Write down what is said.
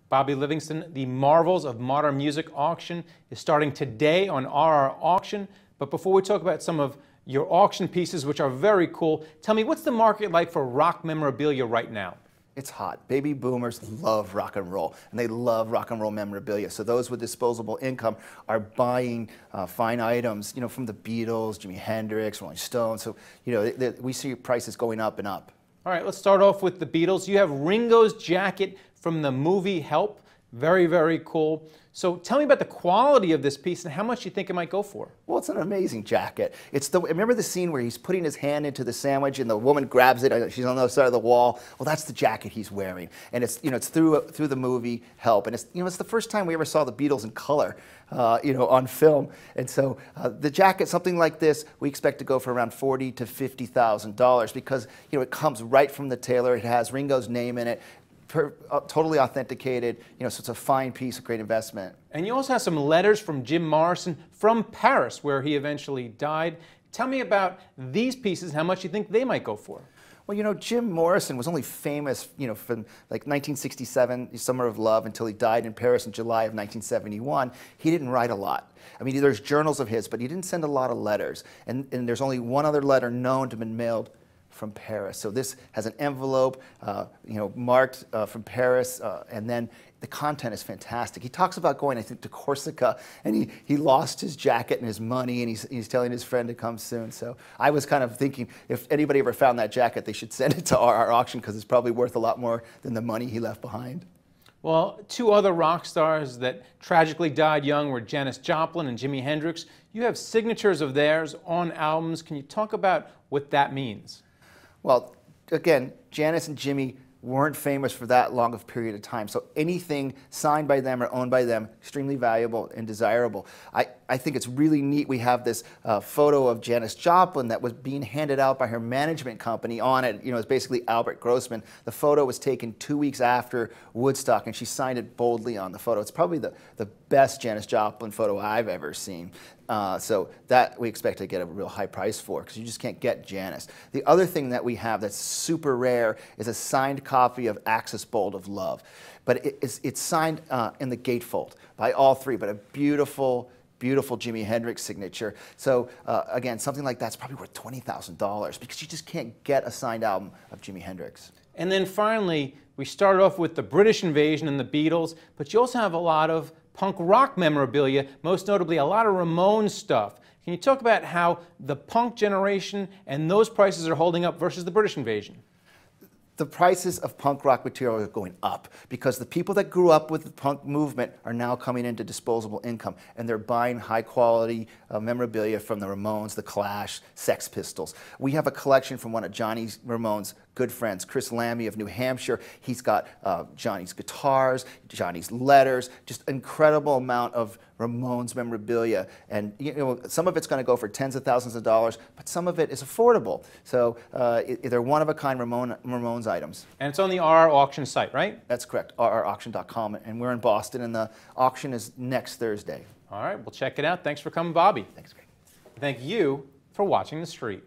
Bobby Livingston, the Marvels of Modern Music auction is starting today on RR Auction. But before we talk about some of your auction pieces, which are very cool, tell me, what's the market like for rock memorabilia right now? It's hot. Baby boomers love rock and roll, and they love rock and roll memorabilia. So those with disposable income are buying fine items, from the Beatles, Jimi Hendrix, Rolling Stones. So, we see prices going up and up. All right, let's start off with the Beatles. You have Ringo's Jacket from the movie Help. Very, very cool. So tell me about the quality of this piece and how much you think it might go for. Well, it's an amazing jacket. Remember the scene where he's putting his hand into the sandwich and the woman grabs it, she's on the other side of the wall? Well, that's the jacket he's wearing. And it's through the movie Help. And it's the first time we ever saw the Beatles in color, on film. And so the jacket, something like this, we expect to go for around $40,000 to $50,000 because, it comes right from the tailor. It has Ringo's name in it. Totally authenticated, so it's a fine piece, a great investment. And you also have some letters from Jim Morrison from Paris, where he eventually died. Tell me about these pieces, how much you think they might go for. Well, Jim Morrison was only famous, from like 1967, Summer of Love, until he died in Paris in July of 1971. He didn't write a lot. I mean, there's journals of his, but he didn't send a lot of letters. And there's only one other letter known to have been mailed from Paris. So this has an envelope, marked from Paris, and then the content is fantastic. He talks about going, I think, to Corsica, and he lost his jacket and his money, and he's telling his friend to come soon. So I was kind of thinking, if anybody ever found that jacket, they should send it to our auction because it's probably worth a lot more than the money he left behind. Well, two other rock stars that tragically died young were Janis Joplin and Jimi Hendrix. You have signatures of theirs on albums. Can you talk about what that means? Well, again, Janis and Jimi weren't famous for that long of a period of time, so anything signed by them or owned by them, extremely valuable and desirable. I think it's really neat. We have this photo of Janis Joplin that was being handed out by her management company. On it, it's basically Albert Grossman. The photo was taken 2 weeks after Woodstock, and she signed it boldly on the photo. It's probably the best Janis Joplin photo I've ever seen. So that we expect to get a real high price for, because you just can't get Janis. The other thing that we have that's super rare is a signed copy of Axis Bold of Love. But it's signed in the gatefold by all three, but a beautiful Jimi Hendrix signature. So again, something like that's probably worth $20,000 because you just can't get a signed album of Jimi Hendrix. And then finally, we started off with the British Invasion and the Beatles, but you also have a lot of punk rock memorabilia, most notably a lot of Ramones stuff. Can you talk about how the punk generation and those prices are holding up versus the British Invasion? The prices of punk rock material are going up because the people that grew up with the punk movement are now coming into disposable income, and they're buying high quality memorabilia from the Ramones, the Clash, Sex Pistols. We have a collection from one of Johnny Ramone's good friends, Chris Lamy of New Hampshire. He's got Johnny's guitars, Johnny's letters, just incredible amount of Ramones memorabilia. And some of it's going to go for tens of thousands of dollars, but some of it is affordable. So they're one-of-a-kind Ramones items. And it's on the RR Auction site, right? That's correct, rrauction.com. And we're in Boston, and the auction is next Thursday. All right, we'll check it out. Thanks for coming, Bobby. Thanks, Greg. Thank you for watching The Street.